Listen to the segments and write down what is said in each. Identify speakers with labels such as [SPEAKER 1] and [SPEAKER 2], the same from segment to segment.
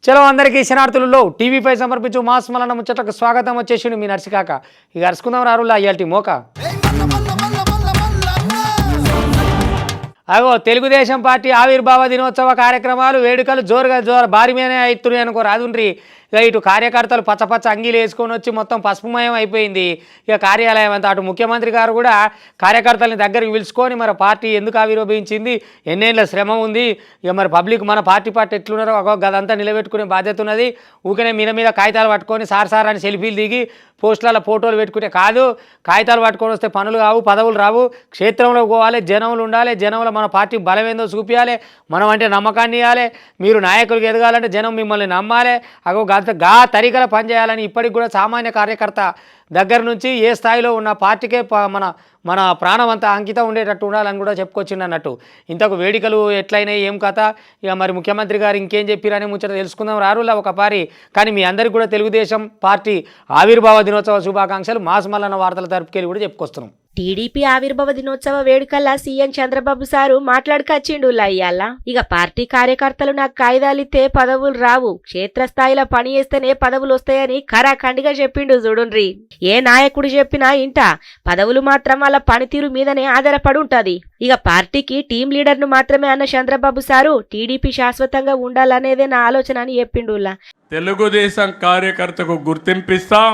[SPEAKER 1] చలో అందరికీ శనార్థులలో టీవీపై సమర్పించు మాస్ మలన ముచ్చట్లకు స్వాగతం వచ్చేసిండు మీ నర్సికాక. ఇక అరుచుకుందాం రారులా అయ్యాల్టి మోక. అగో తెలుగుదేశం పార్టీ ఆవిర్భావ దినోత్సవ కార్యక్రమాలు వేడుకలు జోరుగా భారీగానే అవుతున్నాయి అనుకో రాదుండ్రి. ఇక ఇటు కార్యకర్తలు పచ్చ అంగీలు వేసుకొని వచ్చి మొత్తం పసుపుమయం అయిపోయింది. ఇక కార్యాలయం అంతా అటు ముఖ్యమంత్రి గారు కూడా కార్యకర్తలని దగ్గరికి పిలుచుకొని మరి పార్టీ ఎందుకు ఆవిర్భవించింది, ఎన్నేళ్ళ శ్రమ ఉంది, ఇక మరి పబ్లిక్ మన పార్టీ ఎట్లున్నారో గదంతా నిలబెట్టుకునే బాధ్యత ఉన్నది. ఊకనే మీద కాగితాలు పట్టుకొని సార్ అని సెల్ఫీలు దిగి పోస్టులలో ఫోటోలు పెట్టుకుంటే కాదు. కాగితాలు పట్టుకొని వస్తే పనులు కావు, పదవులు రావు. క్షేత్రంలో పోవాలి, జనంలో ఉండాలి, జనంలో మన పార్టీ బలమేందో చూపించాలి, మనం అంటే నమ్మకాన్ని ఇవ్వాలి. మీరు నాయకులకు ఎదగాలంటే జనం మిమ్మల్ని నమ్మాలి. అగో గా తరీకల పనిచేయాలని ఇప్పటికి కూడా సామాన్య కార్యకర్త దగ్గర నుంచి ఏ స్థాయిలో ఉన్న పార్టీకే మన ప్రాణం అంతా అంకితం ఉండేటట్టు ఉండాలని కూడా చెప్పుకొచ్చింది అన్నట్టు. ఇంతకు వేడుకలు ఎట్లయినాయి, ఏం కథ, ఇక మరి ముఖ్యమంత్రి గారు ఇంకేం చెప్పారని ముచ్చట తెలుసుకుందాం రారులా ఒక పారి. కానీ మీ అందరికీ కూడా తెలుగుదేశం పార్టీ ఆవిర్భావ దినోత్సవ శుభాకాంక్షలు మాస్ మల్లన్న వార్తల తరపుకెళ్ళి కూడా చెప్పుకొస్తున్నాం.
[SPEAKER 2] టీడీపీ ఆవిర్భావ దినోత్సవ వేడుకల్లా సీఎం చంద్రబాబు సారు మాట్లాడుకొచ్చిండు ఇయ్యాల. ఇక పార్టీ కార్యకర్తలు నాకు కాయిదాలిస్తే పదవులు రావు, క్షేత్రస్థాయిలో పని చేస్తేనే పదవులు వస్తాయని ఖరాఖండిగా చెప్పిండు చూడుండ్రి. ఏ నాయకుడు చెప్పినా ఇంట పదవులు మాత్రం వాళ్ళ పనితీరు మీదనే ఆధారపడి ఉంటది. ఇక పార్టీకి టీం లీడర్ ను మాత్రమే అన్న చంద్రబాబు సారు టీడీపీ శాశ్వతంగా ఉండాలనేదే నా ఆలోచన అని చెప్పిండు.
[SPEAKER 3] తెలుగుదేశం కార్యకర్తకు గుర్తింపిస్తాం,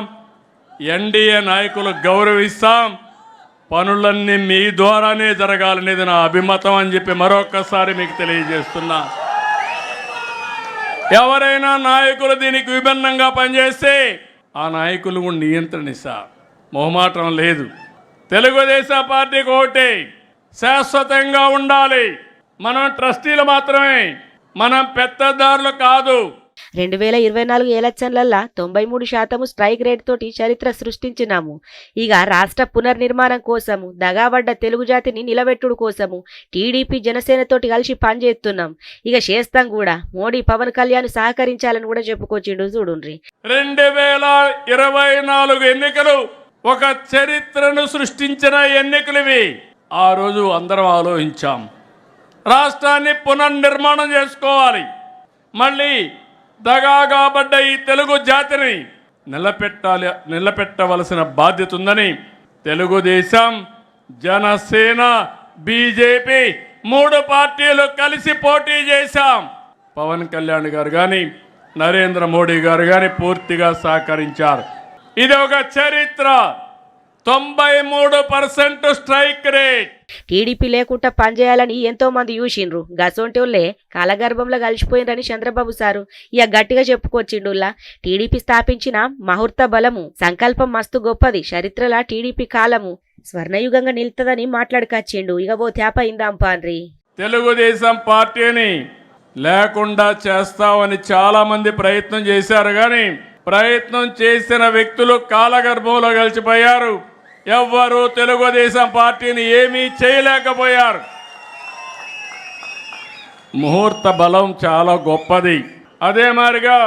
[SPEAKER 3] ఎన్డీఏ నాయకులు గౌరవిస్తాం, పనులన్నీ మీ ద్వారానే జరగాలనేది నా అభిమతం అని చెప్పి మరొకసారి మీకు తెలియజేస్తున్నా. ఎవరైనా నాయకులు దీనికి విభిన్నంగా పనిచేస్తే ఆ నాయకులు నియంత్రణిస్తా, మొహమాటం లేదు. తెలుగుదేశం పార్టీకి ఒకటి శాశ్వతంగా ఉండాలి. మనం ట్రస్టీలు మాత్రమే, మనం పెద్దదారులు కాదు.
[SPEAKER 2] 2024 ఎలక్షన్లల్లా 93% స్ట్రైక్ రేట్ తోటి చరిత్ర సృష్టించినాము. ఇక రాష్ట్ర పునర్నిర్మాణం కోసము, దగాబడ్డ తెలుగు జాతిని నిలబెట్టుడు కోసము టీడీపీ జనసేనతోటి కలిసి పనిచేస్తున్నాం. ఇక చేస్తాం కూడా. మోడీ పవన్ కళ్యాణ్ సహకరించాలని కూడా చెప్పుకొచ్చిండు చూడుండ్రి.
[SPEAKER 3] 2024 ఎన్నికలు ఒక చరిత్రను సృష్టించిన ఎన్నికలివి. ఆ రోజు అందరం ఆలోచించాం, రాష్ట్రాన్ని పునర్నిర్మాణం చేసుకోవాలి, మళ్ళీ దగాగాబడ్డ ఈ తెలుగు జాతిని నిలబెట్టవలసిన బాధ్యత ఉందని తెలుగుదేశం, జనసేన, బీజేపీ 3 పార్టీలు కలిసి పోటీ చేశాం. పవన్ కళ్యాణ్ గారు కానీ, నరేంద్ర మోడీ గారు కానీ పూర్తిగా సహకరించారు. ఇది ఒక చరిత్ర. 93% స్ట్రైక్ రేట్.
[SPEAKER 2] టీడీపీ లేకుండా పనిచేయాలని ఎంతో మంది చూసిండ్రు. గసొంటోళ్లే కాలగర్భంలో కలిసిపోయినరని చంద్రబాబు సారు ఇక గట్టిగా చెప్పుకొచ్చిండులా. టీడీపీ స్థాపించిన ముహూర్త బలము, సంకల్పం మస్తు గొప్పది, చరిత్రలా టీడీపీ కాలము స్వర్ణయుగంగా నిలుతుందని మాట్లాడుకొచ్చిండు. ఇక ఓ తేప ఇందాం పాన్రి.
[SPEAKER 3] తెలుగుదేశం పార్టీని లేకుండా చేస్తామని చాలా మంది ప్రయత్నం చేశారు, కానీ ప్రయత్నం చేసిన వ్యక్తులు కాలగర్భంలో కలిసిపోయారు. ఎవ్వరూ తెలుగుదేశం పార్టీని ఏమీ చేయలేకపోయారు. ముహూర్త బలం చాలా గొప్పది. అదే మాదిరిగా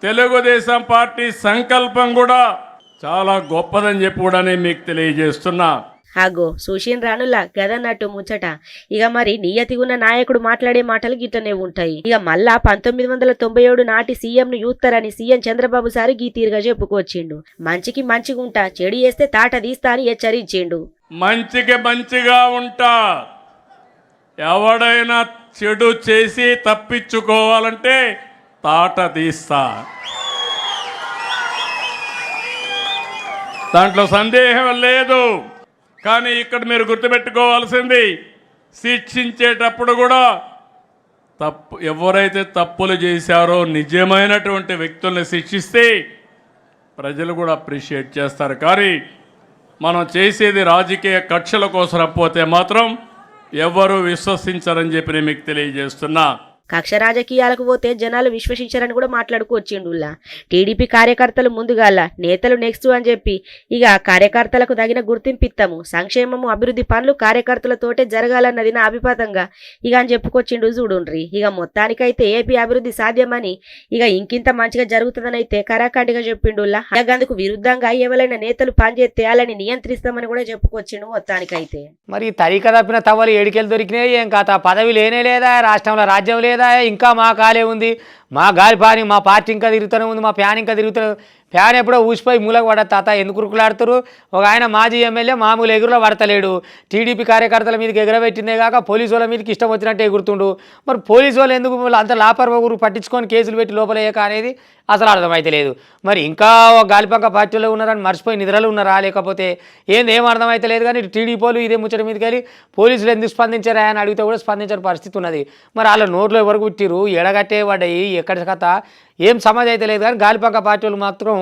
[SPEAKER 3] తెలుగుదేశం పార్టీ సంకల్పం కూడా చాలా గొప్పదని చెప్పి కూడా మీకు తెలియజేస్తున్నా.
[SPEAKER 2] ఆగో సూషిన్ రానులా గదన్నట్టు ముచ్చట. ఇక మరి నియతి ఉన్న నాయకుడు మాట్లాడే మాటలు గిట్టనే ఉంటాయి. ఇక మళ్ళా 1997 నాటి సీఎంను యూత్తరని సీఎం చంద్రబాబు సారు గీ తీరుగా చెప్పుకొచ్చిండు. మంచికి మంచిగా ఉంటా, చెడు చేస్తే తాట తీస్తా అని హెచ్చరించిండు.
[SPEAKER 3] మంచికి మంచిగా ఉంటా, ఎవడైనా చెడు చేసి తప్పించుకోవాలంటే తాట తీస్తా, దాంట్లో సందేహం లేదు. కానీ ఇక్కడ మీరు గుర్తుపెట్టుకోవాల్సింది, శిక్షించేటప్పుడు కూడా ఎవరైతే తప్పులు చేశారో నిజమైనటువంటి వ్యక్తుల్ని శిక్షిస్తే ప్రజలు కూడా అప్రిషియేట్ చేస్తారు. కానీ మనం చేసేది రాజకీయ కక్షల కోసం పోతే మాత్రం ఎవరు విశ్వసించరని చెప్పి నేను మీకు తెలియజేస్తున్నా.
[SPEAKER 2] కక్ష రాజకీయాలకు పోతే జనాలు విశ్వసించారని కూడా మాట్లాడుకొచ్చిండులా. టీడీపీ కార్యకర్తలు ముందుగాల, నేతలు నెక్స్ట్ అని చెప్పి ఇక కార్యకర్తలకు తగిన గుర్తింపిస్తాము, సంక్షేమము, అభివృద్ధి పనులు కార్యకర్తలతోటే జరగాలన్నది నా అభిప్రాయంగా ఇక అని చెప్పుకొచ్చిండు చూడుండ్రి. ఇక మొత్తానికైతే ఏపీ అభివృద్ధి సాధ్యమని, ఇక ఇంకింత మంచిగా జరుగుతుందని అయితే కరాఖండిగా చెప్పిండులా. అందుకు విరుద్ధంగా ఎవరైనా నేతలు పనిచేస్తే వాళ్ళని నియంత్రిస్తామని కూడా చెప్పుకొచ్చిండు మొత్తానికైతే.
[SPEAKER 1] మరి తరీక తప్పిన తవ్వలు ఏడికెళ్ళి దొరికినాయి, ఏం కథ, పదవి లేనే లేదా, రాష్ట్రంలో రాజ్యం లేదా, ఇంకా మా కాలే ఉంది, మా గాలి పాని మా పార్టీ ఇంకా తిరుగుతూనే ఉంది, మా ఫ్యాన్ ఇంకా తిరుగుతూనే, ఫ్యాన్ ఎప్పుడో ఊసిపోయి మూలకు పడ తాత ఎందుకు ఉరుకులాడుతారు? ఒక ఆయన మాజీ ఎమ్మెల్యే మామూలు ఎగురులో పడతలేడు, టీడీపీ కార్యకర్తల మీదకి ఎగరబెట్టిందే కాక పోలీసు వాళ్ళ మీదకి ఇష్టం వచ్చినట్టు ఎగురుతుండు. మరి పోలీసు వాళ్ళు ఎందుకు అంత లాపర్వగురు పట్టించుకొని కేసులు పెట్టి లోపలయ్యాక అనేది అసలు అర్థమైతే లేదు. మరి ఇంకా గాలిపంక పార్టీలో ఉన్నారని మర్చిపోయి నిద్రలు ఉన్నారా, లేకపోతే ఏం అర్థమైతే లేదు. కానీ టీడీపీ వాళ్ళు ఇదే ముచ్చట మీదకి వెళ్ళి పోలీసులు ఎందుకు స్పందించారా అని అడిగితే కూడా స్పందించని పరిస్థితి ఉన్నది. మరి వాళ్ళ నోట్లో ఎవరు కుట్టిరు, ఎడగట్టే పడ్డాయి, ఎక్కడి కథ ఏం సమాజ్ అయితే లేదు. కానీ గాలిపంక పార్టీ వాళ్ళు మాత్రం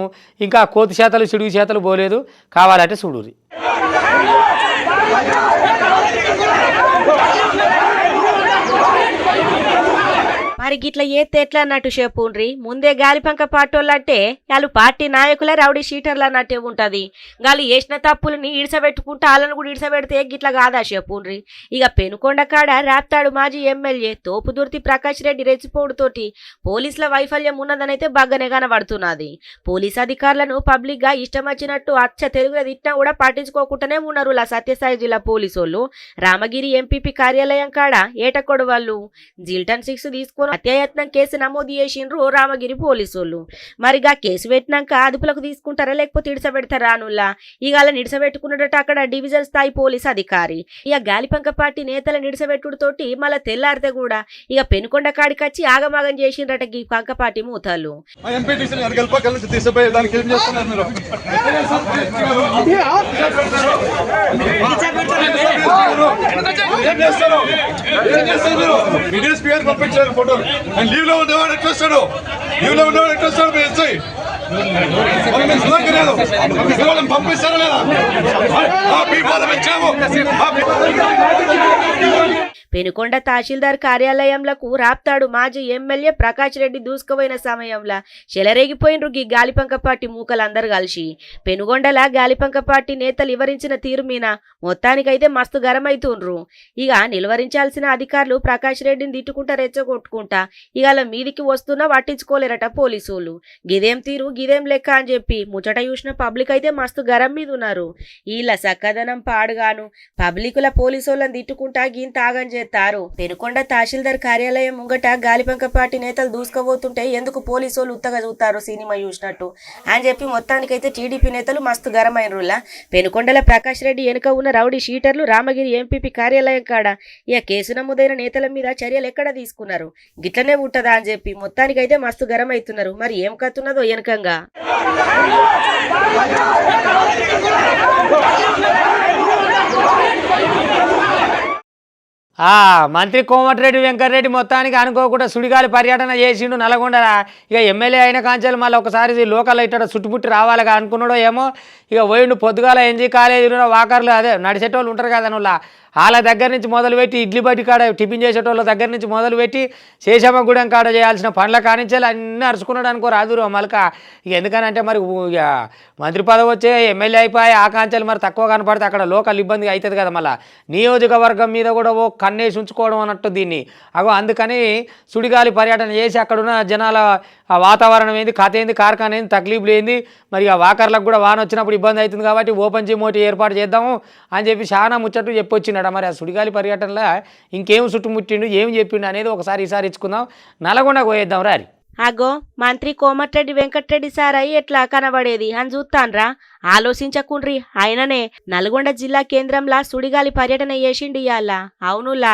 [SPEAKER 1] ఇంకా కోతి చేతలు చిడుగు చేతలు పోలేదు, కావాలంటే చూడురి.
[SPEAKER 2] మరి గిట్ల ఏతే ఎట్లా అన్నట్టు చెప్పుండ్రి. ముందే గాలిపంక పార్టోళ్ళు అంటే వాళ్ళు పార్టీ నాయకుల రౌడీ షీటర్లు అన్నట్టే ఉంటది. గాలి చేసిన తప్పులని ఇడిసబెట్టుకుంటా వాళ్ళని కూడా ఇడిసబెడితే గిట్ల కాదా చెప్పుండ్రి. ఇక పెనుకొండ కాడ రాప్తాడు మాజీ ఎమ్మెల్యే తోపుదుర్తి ప్రకాష్ రెడ్డి రెచ్చిపోవుడుతోటి పోలీసుల వైఫల్యం ఉన్నదనైతే బగ్గనే కనబడుతున్నది. పోలీస్ అధికారులను పబ్లిక్ గా ఇష్టం వచ్చినట్టు అచ్చ తెలుగులో తిట్టినా కూడా పట్టించుకోకుండానే ఉన్నారు సత్యసాయి జిల్లా పోలీసోళ్ళు. రామగిరి ఎంపీపీ కార్యాలయం కాడ ఏటకొడు వాళ్ళు జిల్టన్ 6 తీసుకొని హత్యాయత్నం కేసు నమోదు చేసిండ్రు రామగిరి పోలీసులు. మరిగా కేసు పెట్టినాక అదుపులకు తీసుకుంటారా లేకపోతే ఇడిసబెడతారా అనుల్లా. ఇక అలా నిడిసబెట్టుకున్నట్టు అక్కడ డివిజన్ స్థాయి పోలీస్ అధికారి ఇక గాలిపంక పార్టీ నేతల నిడిసబెట్టుడుతోటి మళ్ళా తెల్లారితే కూడా ఇక పెనుకొండ కాడికి వచ్చి ఆగమాగం చేసిండ్రట ఈ పంక పార్టీ మూతలు.
[SPEAKER 4] లీవ్ లో ఉండేవాడు ఎట్లా వస్తాడు? లీవ్ లో ఉండేవాడు ఎట్లా వస్తాడు? పంపిస్తారా లేదా?
[SPEAKER 2] పెనుకొండ తహసీల్దార్ కార్యాలయంలకు రాప్తాడు మాజీ ఎమ్మెల్యే ప్రకాష్ రెడ్డి దూసుకుపోయిన సమయంలో చెలరేగిపోయినరు ఈ గాలిపంక పార్టీ మూకలందరూ కలిసి. పెనుగొండల గాలిపంక పార్టీ నేతలు వివరించిన తీరు మీద మొత్తానికైతే మస్తు గరమైతుండ్రు. ఇక నిలువరించాల్సిన అధికారులు ప్రకాష్ రెడ్డిని తిట్టుకుంటా రెచ్చగొట్టుకుంటా ఇక అలా మీదికి వస్తున్నా పట్టించుకోలేరట పోలీసులు. గిదేం తీరు గిదేం లెక్క అని చెప్పి ముచ్చట చూసిన పబ్లిక్ అయితే మస్తు గరం మీద ఉన్నారు. వీళ్ళ సక్కదనం పాడుగాను పబ్లికుల పోలీసులను తిట్టుకుంటా గింత ఆగం చేస్తారు. పెనుకొండ తహసీల్దార్ కార్యాలయం ముంగట గాలిపంక పార్టీ నేతలు దూసుకుపోతుంటే ఎందుకు పోలీసులు ఉత్తగా చూస్తారు సినిమా చూసినట్టు అని చెప్పి మొత్తానికైతే టీడీపీ నేతలు మస్తు గరమైనరులా. పెనుకొండల ప్రకాష్ రెడ్డి వెనుక ఉన్న రౌడీ షీటర్లు రామగిరి ఎంపీపీ కార్యాలయం కాడ ఇక కేసు నమోదైన నేతల మీద చర్యలు ఎక్కడ తీసుకున్నారు, గిట్లనే ఉంటదా అని చెప్పి మొత్తానికైతే మస్తు గరమైతున్నారు. మరి ఏం కత్తున్నదో వెనకంగా.
[SPEAKER 1] మంత్రి కోమటిరెడ్డి వెంకటరెడ్డి మొత్తానికి అనుకోకుండా సుడిగాలి పర్యటన చేసిండు నల్గొండ. ఇక ఎమ్మెల్యే అయిన కాంచెలు మళ్ళీ ఒకసారి లోకల్ ఇట్ట చుట్టుముట్టి రావాలిగా అనుకున్నాడో ఏమో. ఇక పోయిండు పొద్దుగాల ఎన్జీ కాలేజీలో వాకర్లు అదే నడిచేటోళ్ళు ఉంటారు కదా నువ్వు వాళ్ళ దగ్గర నుంచి మొదలుపెట్టి ఇడ్లీ బట్టి కాడ టిఫిన్ చేసేటోళ్ళ దగ్గర నుంచి మొదలుపెట్టి శేషమ్మగూడెం కాడ చేయాల్సిన పనుల కానించాలి అన్నీ అరుచుకున్నాడు అనుకో రాదురు మలక. ఇక ఎందుకనంటే మరి ఇక మంత్రి పదవి వచ్చే ఎమ్మెల్యే అయిపోయి ఆ కాంచెలు మరి తక్కువ కనపడితే అక్కడ లోకల్ ఇబ్బంది అవుతుంది కదా. మళ్ళీ నియోజకవర్గం మీద కూడా ఓ కన్నేసి ఉంచుకోవడం అన్నట్టు దీన్ని అందుకని సుడిగాలి పర్యటన చేసి అక్కడున్న జనాల వాతావరణం ఏంది, కథ ఏంది, కార్ఖాన ఏంది, తక్లీఫ్లు ఏంది, మరి ఆ వాకర్లకు కూడా వాన వచ్చినప్పుడు ఇబ్బంది అవుతుంది కాబట్టి ఓపెన్ జిమోటి ఏర్పాటు చేద్దాము అని చెప్పి చాలా ముచ్చట్లు చెప్పొచ్చినాడు. మరి ఆ సుడిగాలి పర్యటనలో ఇంకేం చుట్టుముట్టిండు ఏం చెప్పిండు అనేది ఒకసారి ఈసారి ఇచ్చుకుందాం. నల్గొండకు పోయేద్దాం రారి.
[SPEAKER 2] అగో మంత్రి కోమటిరెడ్డి వెంకటరెడ్డి సార్ అయ్యి ఎట్లా కనబడేది అని చూస్తాన్రా. ఆలోచించకుండ్రి, ఆయననే నల్గొండ జిల్లా కేంద్రంలా సుడిగాలి పర్యటన చేసిండి ఇయాల. అవునులా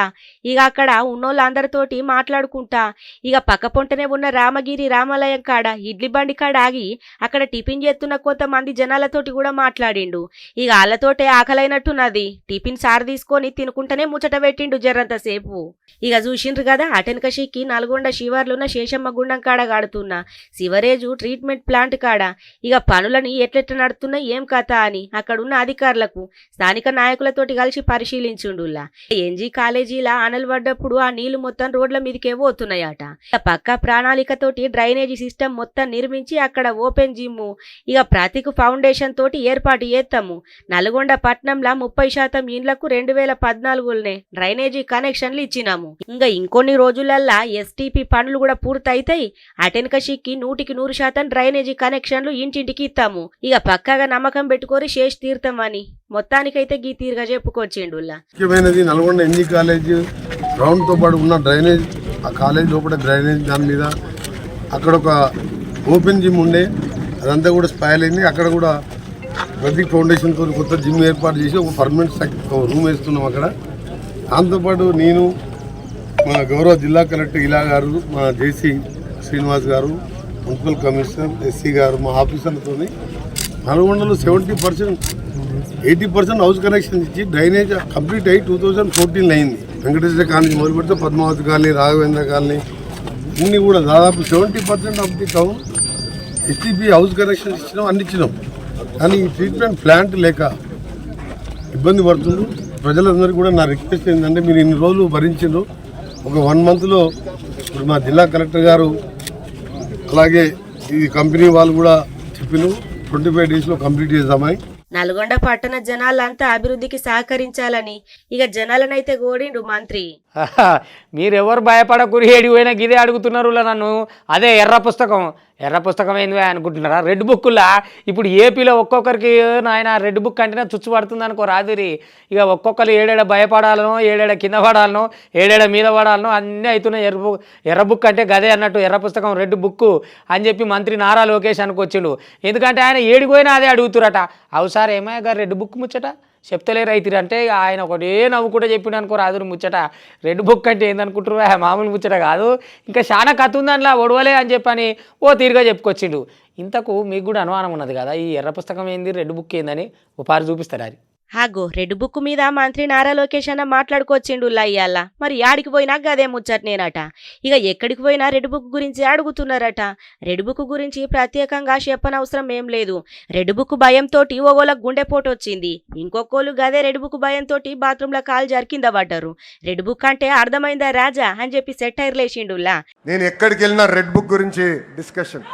[SPEAKER 2] ఇక అక్కడ ఉన్నోళ్ళందరితోటి మాట్లాడుకుంటా ఇక పక్క పొంటనే ఉన్న రామగిరి రామాలయం కాడ ఇడ్లీ బండి కాడ ఆగి అక్కడ టిఫిన్ చేస్తున్న కొంతమంది జనాలతోటి కూడా మాట్లాడిండు. ఇక వాళ్ళతోటే ఆకలైనట్టున్నది. టిఫిన్ సార్ తీసుకొని తినుకుంటేనే ముచ్చట పెట్టిండు జర్రంతసేపు. ఇక చూసిండ్రు కదా అటెనక షిక్కి నల్గొండ శివార్లున్న శేషమ్మగుండం కాడ కాడుతున్నా సివరేజు ట్రీట్మెంట్ ప్లాంట్ కాడ ఇక పనులని ఎట్లెట్ల నడుతున్నా ఏం కథ అని అక్కడున్న అధికారులకు స్థానిక నాయకులతోటి కలిసి పరిశీలించుండులా. ఎన్జీ కాలేజీలా ఆనలు పడ్డప్పుడు ఆ నీళ్లు మొత్తం రోడ్ల మీదకే పోతున్నాయట. పక్క ప్రణాళికతోటి డ్రైనేజీ సిస్టమ్ మొత్తం నిర్మించి అక్కడ ఓపెన్ జిమ్ ఇక ప్రతికు ఫౌండేషన్ తోటి ఏర్పాటు చేస్తాము. నల్గొండ పట్నంలో 30% ఇండ్లకు 2014లోనే డ్రైనేజీ కనెక్షన్లు ఇచ్చినాము. ఇంకా ఇంకొన్ని రోజులల్లా ఎస్టీపీ పనులు కూడా పూర్తయితాయి. అటెనక షిక్కి 100% డ్రైనేజీ కనెక్షన్లు ఇంటింటికి ఇస్తాము. ఇక పక్కగా నమ్మకం పెట్టుకొని శేష్ తీర్థం అని మొత్తానికైతే గీ తీరుగా చెప్పుకొచ్చిండుల్లా.
[SPEAKER 5] ముఖ్యమైనది నల్గొండ ఎన్జీ కాలేజ్ గ్రౌండ్ తో పాటు ఉన్న డ్రైనేజ్, ఆ కాలేజ్ లోపల డ్రైనేజ్ దాని మీద అక్కడ ఒక ఓపెన్ జిమ్ ఉండే, అదంతా కూడా స్పాయిల్ అయింది. అక్కడ కూడా ప్రతీక్ ఫౌండేషన్తో కొత్త జిమ్ ఏర్పాటు చేసి ఒక పర్మనెంట్ రూమ్ వేస్తున్నాం అక్కడ. దాంతోపాటు నేను, మన గౌరవ జిల్లా కలెక్టర్ ఇలా గారు, మా జేసీ శ్రీనివాస్ గారు, మున్సిపల్ కమిషనర్ ఎస్సీ గారు, మా ఆఫీసర్లతో నల్గొండలో 70%, 80% హౌస్ కనెక్షన్ ఇచ్చి డ్రైనేజ్ కంప్లీట్ అయ్యి 2014 అయింది. వెంకటేశ్వర కాలనీ మొదలు పెడితే పద్మావతి కాలనీ, రాఘవేంద్ర కాలనీ ఇన్ని కూడా దాదాపు 70% of the town STP house connection ఇచ్చినాం, అన్ని ఇచ్చినాం. కానీ ఈ ట్రీట్మెంట్ ప్లాంట్ లేక ఇబ్బంది పడుతుంది. ప్రజలందరికీ కూడా నా రిక్వెస్ట్ ఏంటంటే, మీరు ఇన్ని రోజులు భరించారు, ఒక 1 మంత్లో ఇప్పుడు మా జిల్లా కలెక్టర్ గారు అలాగే ఈ కంపెనీ వాళ్ళు కూడా చెప్పిన 25 డేస్లో కంప్లీట్ చేద్దామని.
[SPEAKER 2] నల్గొండ పట్టణ జనాలంతా అభివృద్ధికి సహకరించాలని ఇక జనాలనైతే కోడిండు మంత్రి.
[SPEAKER 1] మీరెవరు భయపడకురి, ఏడి పోయినా గిదే అడుగుతున్నారు నన్ను. అదే ఎర్ర పుస్తకం ఏంది అనుకుంటున్నారా? రెడ్ బుక్లా ఇప్పుడు ఏపీలో ఒక్కొక్కరికి నాయన రెడ్ బుక్ అంటేనే చుచ్చు పడుతుంది అనుకో రాదురి. ఇక ఒక్కొక్కరు ఏడేడ భయపడాలనో, ఏడేడ కింద పడాలనో, ఏడేడ మీద పడాలనో అన్నీ అవుతున్నాయి. ఎర్ర బుక్ అంటే గదే అన్నట్టు, ఎర్ర పుస్తకం రెడ్ బుక్ అని చెప్పి మంత్రి నారా లోకేష్ అనుకొచ్చిండు. ఎందుకంటే ఆయన ఏడిపోయినా అదే అడుగుతురట. అవుసార్ ఏమయ్య గారు రెడ్ బుక్ ముచ్చట చెప్తలేరు అవుతారు అంటే ఆయన ఒకటే నవ్వు కూడా చెప్పిన అనుకో రాదురు ముచ్చట. రెడ్ బుక్ అంటే ఏందనుకుంటారు, మామూలు ముచ్చట కాదు, ఇంకా చాలా కథ ఉంది అందులో, ఒడవలే అని చెప్పని ఓ తీరుగా చెప్పుకొచ్చిండు. ఇంతకు మీకు కూడా అనుమానం ఉన్నది కదా, ఈ ఎర్ర పుస్తకం ఏంది రెడ్ బుక్ ఏందని ఉపారి చూపిస్తారు. అది
[SPEAKER 2] హాగో రెడ్ బుక్ మీద మంత్రి నారా లోకేష్ అన్న మాట్లాడుకొచ్చిండు ఇయ్యాల. మరి యాడికి పోయినా గదే ముచ్చటనేనట. ఇక ఎక్కడికి పోయినా రెడ్ బుక్ గురించి అడుగుతున్నారట. రెడ్ బుక్ గురించి ప్రత్యేకంగా చెప్పనవసరం ఏం లేదు. రెడ్ బుక్ భయంతో ఓగోళ్ళ గుండెపోటు వచ్చింది, ఇంకొకళ్ళు గదే రెడ్ బుక్ భయంతో బాత్రూంలో కాలు జరికింద పడ్డారు. రెడ్ బుక్ అంటే అర్థమైందా రాజా అని చెప్పి సెటైర్ లేచిండులా.
[SPEAKER 6] నేను ఎక్కడికి వెళ్ళినా రెడ్ బుక్ గురించి డిస్కషన్.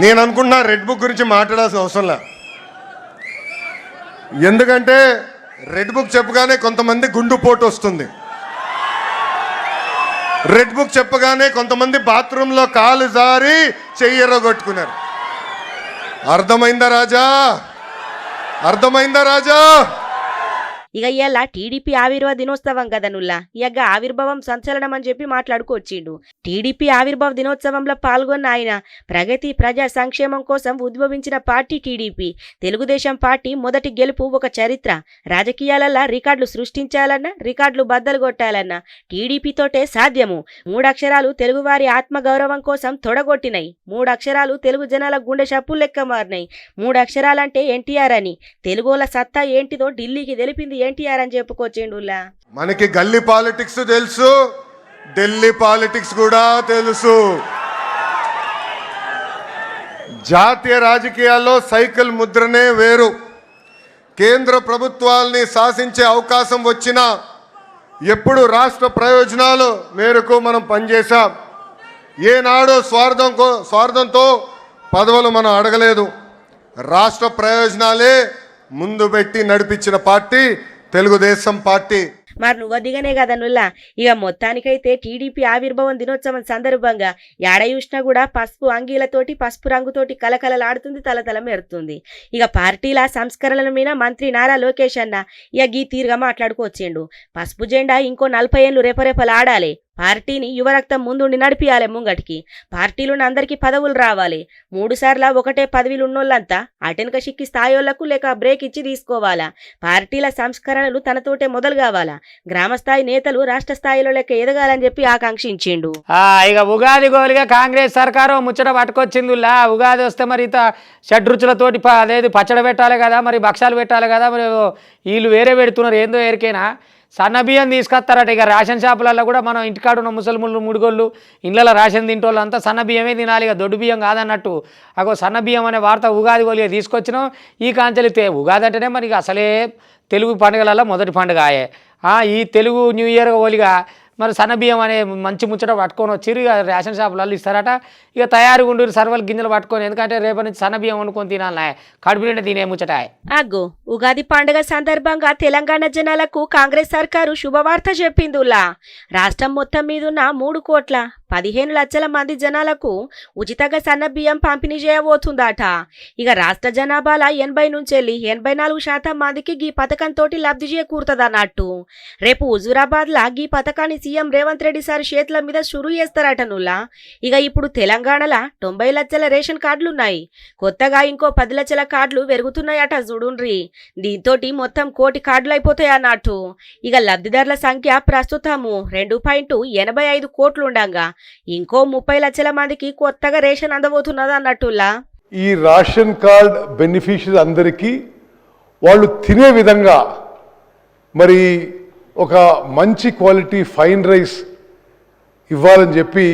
[SPEAKER 6] నేను అనుకున్నా రెడ్ బుక్ గురించి మాట్లాడాల్సిన అవసరంలా. ఎందుకంటే రెడ్ బుక్ చెప్పగానే కొంతమంది గుండుపోటు వస్తుంది, రెడ్ బుక్ చెప్పగానే కొంతమంది బాత్రూంలో కాలు జారి చెయ్యరగొట్టుకున్నారు. అర్థమైందా రాజా? అర్థమైందా రాజా?
[SPEAKER 2] ఇక ఇవాళ టీడీపీ ఆవిర్భావ దినోత్సవం కదా నుల్లా. ఇక ఆవిర్భావం సంచలనం అని చెప్పి మాట్లాడుకొచ్చిండు. టీడీపీ ఆవిర్భావ దినోత్సవంలో పాల్గొన్న ఆయన ప్రగతి ప్రజా సంక్షేమం కోసం ఉద్భవించిన పార్టీ టీడీపీ. తెలుగుదేశం పార్టీ మొదటి గెలుపు ఒక చరిత్ర. రాజకీయాలల్లో రికార్డులు సృష్టించాలన్నా, రికార్డులు బద్దలు కొట్టాలన్నా టీడీపీతోటే సాధ్యము. 3 అక్షరాలు తెలుగువారి ఆత్మగౌరవం కోసం తొడగొట్టినాయి. 3 అక్షరాలు తెలుగు జనాల గుండె చప్పులు లెక్క మారినాయి. 3 అక్షరాలంటే ఎన్టీఆర్ అని. తెలుగోల సత్తా ఏంటిదో ఢిల్లీకి తెలిపింది ఎన్టీఆర్ అని చెప్పుకొచ్చిండులా.
[SPEAKER 6] మనకి గల్లీ పాలిటిక్స్ తెలుసు, ఢిల్లీ పాలిటిక్స్ కూడా తెలుసు. జాతీయ రాజకీయాల్లో సైకిల్ ముద్రనే వేరు. కేంద్ర ప్రభుత్వాల్ని శాసించే అవకాశం వచ్చినా ఎప్పుడు రాష్ట్ర ప్రయోజనాలు మేరకు మనం పనిచేశాం. ఏనాడు స్వార్థంతో పదవులు మనం అడగలేదు. రాష్ట్ర ప్రయోజనాలే ముందు పెట్టి నడిపించిన పార్టీ తెలుగుదేశం పార్టీ.
[SPEAKER 2] మరి నువ్వు దిగనే కదా నుల్లా. ఇక మొత్తానికైతే టీడీపీ ఆవిర్భావం దినోత్సవం సందర్భంగా యాడ చూసినా కూడా పసుపు అంగీలతోటి, పసుపు రంగుతోటి కలకలలాడుతుంది, తలతల మెరుతుంది. ఇక పార్టీల సంస్కరణల మీద మంత్రి నారా లోకేష్ అన్న ఇక గీ తీరుగా మాట్లాడుకొచ్చిండు. పసుపు జెండా ఇంకో 40 ఏళ్ళు రెపరెపలు ఆడాలి. పార్టీని యువరక్తం ముందుండి నడిపియాలి ముంగటికి. పార్టీలోని అందరికీ పదవులు రావాలి. 3 సార్లు ఒకటే పదవిలు ఉన్నోళ్ళంతా అటెనక సిక్కి స్థాయిలకు లేక బ్రేక్ ఇచ్చి తీసుకోవాలా. పార్టీల సంస్కరణలు తనతోటే మొదలు కావాలా. గ్రామస్థాయి నేతలు రాష్ట్ర స్థాయిలో లెక్క ఎదగాలని చెప్పి ఆకాంక్షించిండు.
[SPEAKER 1] ఇక ఉగాది గోలిగా కాంగ్రెస్ సర్కారు ముచ్చట పట్టుకొచ్చిందిలా. ఉగాది వస్తే మరి షడ్రుచులతోటి అదేది పచ్చడి పెట్టాలి కదా, మరి భక్షాలు పెట్టాలి కదా, మరి వీళ్ళు వేరే పెడుతున్నారు ఏందో ఎరికేనా. సన్న బియ్యం తీసుకొస్తారట. ఇక రేషన్ షాపులలో కూడా మనం ఇంటికాడ ఉన్న ముసలిముళ్ళు ముడిగోళ్ళు ఇళ్ళలో రేషన్ తింటోళ్ళు అంతా సన్న బియ్యమే తినాలి, ఇక దొడ్డు బియ్యం కాదన్నట్టు. అగో సన్న బియ్యం అనే వార్త ఉగాది గోలిగా తీసుకొచ్చినాం. ఈ కాంచెలితే ఉగాది అంటేనే మరి అసలే తెలుగు పండుగలలో మొదటి పండుగ ఆయే. ఈ తెలుగు న్యూ ఇయర్ ఓలిగా మరి సన్న బియ్యం అనే మంచి ముచ్చట పట్టుకొని వచ్చిర్రు. ఇక రేషన్ షాపులలో ఇస్తారట. ఇక తయారుగా ఉండు సర్వలు గింజలు పట్టుకొని, ఎందుకంటే రేపటి నుంచి సన్న బియ్యం వండుకొని తినాలి, కడుపు నిండా తినే ముచ్చట.
[SPEAKER 2] అగ్గో ఉగాది పండుగ సందర్భంగా తెలంగాణ జనాలకు కాంగ్రెస్ సర్కారు శుభవార్త చెప్పిందిలా. రాష్ట్రం మొత్తం మీదున్న 3 15 లక్షల మంది జనాలకు ఉచితంగా సన్న బియ్యం పంపిణీ చేయబోతుందట. ఇక రాష్ట్ర జనాభాల 80 నుంచి 84% మందికి ఈ పథకంతో లబ్ధి చేకూరుతుందన్నట్టు. రేపు హుజూరాబాద్ లా ఈ పథకాన్ని సీఎం రేవంత్ రెడ్డి సార్ చేతుల మీద షురూ చేస్తారట నుల్లా. ఇక ఇప్పుడు తెలంగాణలో 90 లక్షల రేషన్ కార్డులున్నాయి. కొత్తగా ఇంకో 10 లక్షల కార్డులు పెరుగుతున్నాయట చూడుండ్రి. దీంతో మొత్తం 1 కోటి కార్డులు అయిపోతాయి అన్నట్టు. ఇక లబ్ధిదారుల సంఖ్య ప్రస్తుతము 2.85 కోట్లు ఉండగా ఇంకో 30 లక్షల మందికి కొత్తగా రేషన్ అందబోతున్నది అన్నట్టులా.
[SPEAKER 7] ఈ రేషన్ కార్డ్ బెనిఫిషరీ అందరికీ వాళ్ళు తినే విధంగా మరి ఒక మంచి క్వాలిటీ ఫైన్ రైస్ ఇవ్వాలని చెప్పి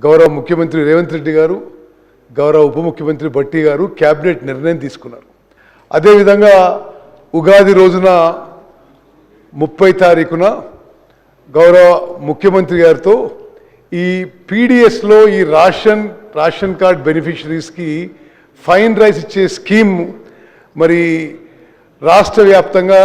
[SPEAKER 7] గౌరవ ముఖ్యమంత్రి రేవంత్ రెడ్డి గారు, గౌరవ ఉప ముఖ్యమంత్రి భట్టి గారు క్యాబినెట్ నిర్ణయం తీసుకున్నారు. అదేవిధంగా ఉగాది రోజున 30 తారీఖున గౌరవ ముఖ్యమంత్రి గారితో ఈ పీడిఎస్లో ఈ రేషన్ కార్డ్ బెనిఫిషరీస్కి ఫైన్ రైస్ ఇచ్చే స్కీమ్ మరి రాష్ట్ర వ్యాప్తంగా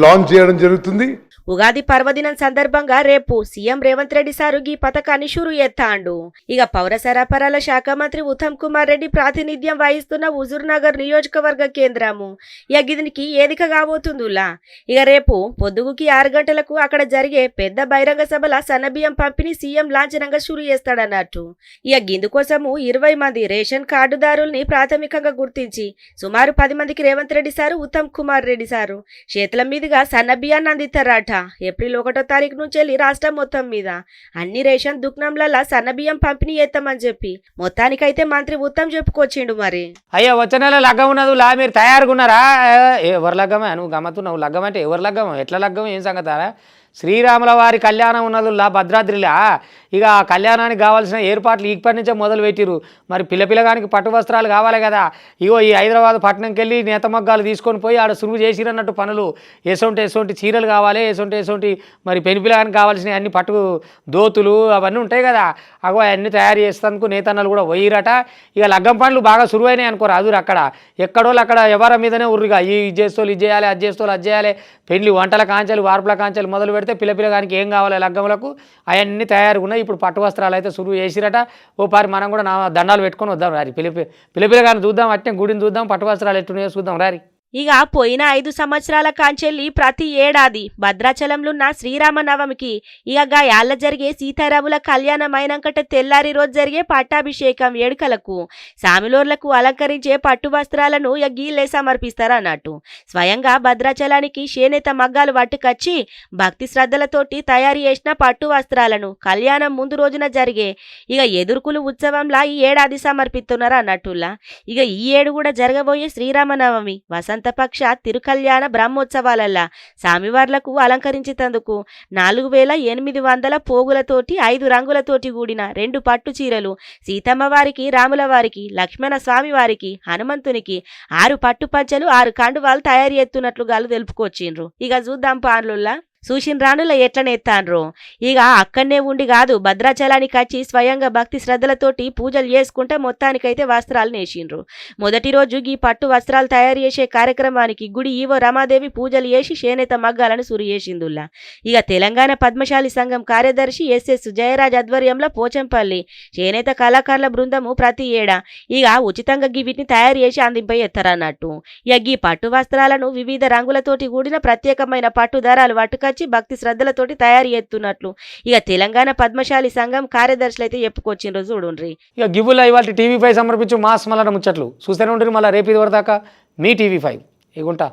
[SPEAKER 7] లాంచ్ చేయడం జరుగుతుంది.
[SPEAKER 2] ఉగాది పర్వదినం సందర్భంగా రేపు సీఎం రేవంత్ రెడ్డి సారు ఈ పథకాన్ని షురూ చేస్తాండు. ఇక పౌర సరఫరాల శాఖ మంత్రి ఉత్తమ్ కుమార్ రెడ్డి ప్రాతినిధ్యం వహిస్తున్న హుజూర్ నగర్ నియోజకవర్గ కేంద్రము ఇక దీనికి వేదిక కాబోతుందిలా. ఇక రేపు పొద్దుగుకి 6 గంటలకు అక్కడ జరిగే పెద్ద బహిరంగ సభల సన్నబియ్యం పంపిణీ సీఎం లాంఛనంగా షురూ చేస్తాడన్నట్టు. ఇక గిందుకోసము 20 మంది రేషన్ కార్డుదారుల్ని ప్రాథమికంగా గుర్తించి సుమారు 10 మందికి రేవంత్ రెడ్డి సారు, ఉత్తమ్ కుమార్ రెడ్డి సారు చేతుల మీదుగా సన్నబియ్యాన్ని అందిస్తారట. ఏప్రిల్ 1వ తారీఖు నుంచి రాష్ట్రం మొత్తం మీద అన్ని రేషన్ దుకాణాలలో సన్నబియ్యం పంపిణీ చేస్తామని చెప్పి మొత్తానికైతే మంత్రి ఉత్తమ్ చెప్పుకొచ్చిండు. మరి
[SPEAKER 1] అయ్యా వచ్చే నెల లగ్గం ఉన్నదిలా, మీరు తయారుగా ఉన్నారా? ఎవరు లగ్గమే? నువ్వు గమ్మతున్నావు. లగ్గం అంటే ఎవరు లగ్గం, ఎట్లా లగ్గం, ఏం సంగతారా? శ్రీరాముల వారి కళ్యాణం ఉన్నదిలా భద్రాద్రిలా. ఇక ఆ కళ్యాణానికి కావాల్సిన ఏర్పాట్లు ఇప్పటి నుంచే మొదలు పెట్టిరు. మరి పిల్లగానికి పట్టు వస్త్రాలు కావాలి కదా. ఇగో ఈ హైదరాబాద్ పట్టణంకి వెళ్ళి నేత మగ్గాలు తీసుకొని పోయి ఆడ సురువు చేసిరన్నట్టు పనులు. ఎసొంటి చీరలు కావాలి, ఎసొంటి మరి పిల్లగానికి కావాల్సిన అన్ని పట్టు దోతులు అవన్నీ ఉంటాయి కదా. అగో అవన్నీ తయారు చేస్తానికి నేతన్నలు కూడా పోయిరట. ఇక లగ్గం పనులు బాగా సురువైనాయి అనుకోరు. అదురు అక్కడ ఎక్కడోళ్ళు అక్కడ ఎవరి మీదనే ఉర్రుగా ఇది చేస్తోళ్ళు ఇది చేయాలి, అది చేస్తోళ్ళు అది చేయాలి. పెళ్లి వంటల కాంచెలు, వార్పుల కాంచెలు మొదలు పెడితే పిల్లగానికి ఏం కావాలి లగ్గములకు అవన్నీ తయారుగా ఉన్నాయి. ఇప్పుడు పట్టు వస్త్రాలు అయితే సురువు చేసిరట. ఓ పారి మనం కూడా దండాలు పెట్టుకొని వద్దాం రారి. పిల్లగాని చూద్దాం, అట్నే గుడిని చూద్దాం, పట్టు వస్త్రాలు ఎట్టున్నాయో చూద్దాం రారి.
[SPEAKER 2] ఇక పోయిన 5 సంవత్సరాల కాంచెల్లి ప్రతి ఏడాది భద్రాచలంలున్న శ్రీరామనవమికి ఇక యాళ్ళ జరిగే సీతారాముల కళ్యాణం అయినంకట తెల్లారి రోజు జరిగే పట్టాభిషేకం వేడుకలకు సామిలోర్లకు అలంకరించే పట్టు వస్త్రాలను గీళ్ళే సమర్పిస్తారన్నట్టు. స్వయంగా భద్రాచలానికి చేనేత మగ్గాలు పట్టుకొచ్చి భక్తి శ్రద్ధలతోటి తయారు చేసిన పట్టు వస్త్రాలను కళ్యాణం ముందు రోజున జరిగే ఇక ఎదుర్కులు ఉత్సవంలా ఈ ఏడాది సమర్పిస్తున్నారు అన్నట్టులా. ఇక ఈ ఏడు కూడా జరగబోయే శ్రీరామనవమి వసంత పక్ష తిరుకల్యాణ బ్రహ్మోత్సవాలల్లా స్వామివార్లకు అలంకరించేందుకు 4800 పోగులతోటి 5 రంగులతోటి కూడిన 2 పట్టు చీరలు, సీతమ్మ వారికి, రాముల వారికి, లక్ష్మణ స్వామి వారికి, హనుమంతునికి 6 పట్టు పంచలు, 6 కండువాలు తయారు చేస్తున్నట్లుగా తెలుపుకొచ్చిండ్రు. ఇక చూద్దాం పాన్లుల్లా చూసిన రానుల ఎట్లనేత్తాన్రో. ఇక అక్కడనే ఉండి కాదు భద్రాచలానికి వచ్చి స్వయంగా భక్తి శ్రద్ధలతోటి పూజలు చేసుకుంటే మొత్తానికైతే వస్త్రాలు నేసిండ్రు. మొదటి రోజు ఈ పట్టు వస్త్రాలు తయారు చేసే కార్యక్రమానికి గుడి ఈవో రమాదేవి పూజలు చేసి చేనేత మగ్గాలను సురు చేసిందుల్లా. ఇక తెలంగాణ పద్మశాలి సంఘం కార్యదర్శి ఎస్ఎస్ జయరాజ్ ఆధ్వర్యంలో పోచంపల్లి చేనేత కళాకారుల బృందము ప్రతి ఏడా ఇక ఉచితంగా వీటిని తయారు చేసి అందింపై ఎత్తారన్నట్టు. ఇక ఈ పట్టు వస్త్రాలను వివిధ రంగులతోటి కూడిన ప్రత్యేకమైన పట్టు దారాలు పట్టుక భక్తి శ్రద్ధలతోటి తయారు చేస్తున్నట్లు ఇక తెలంగాణ పద్మశాలి సంఘం కార్యదర్శులు అయితే చెప్పుకొచ్చిండ్రు చూడుండ్రి.
[SPEAKER 1] ఇక గివ్వుల్లో ఇవాళ టీవీ5 సమర్పించు మాస్ మల్లన ముచ్చట్లు చూస్తూనే ఉంటుంది. మళ్ళీ రేపు ఇది వరదాకా మీ టీవీ5 ఇగుంటా.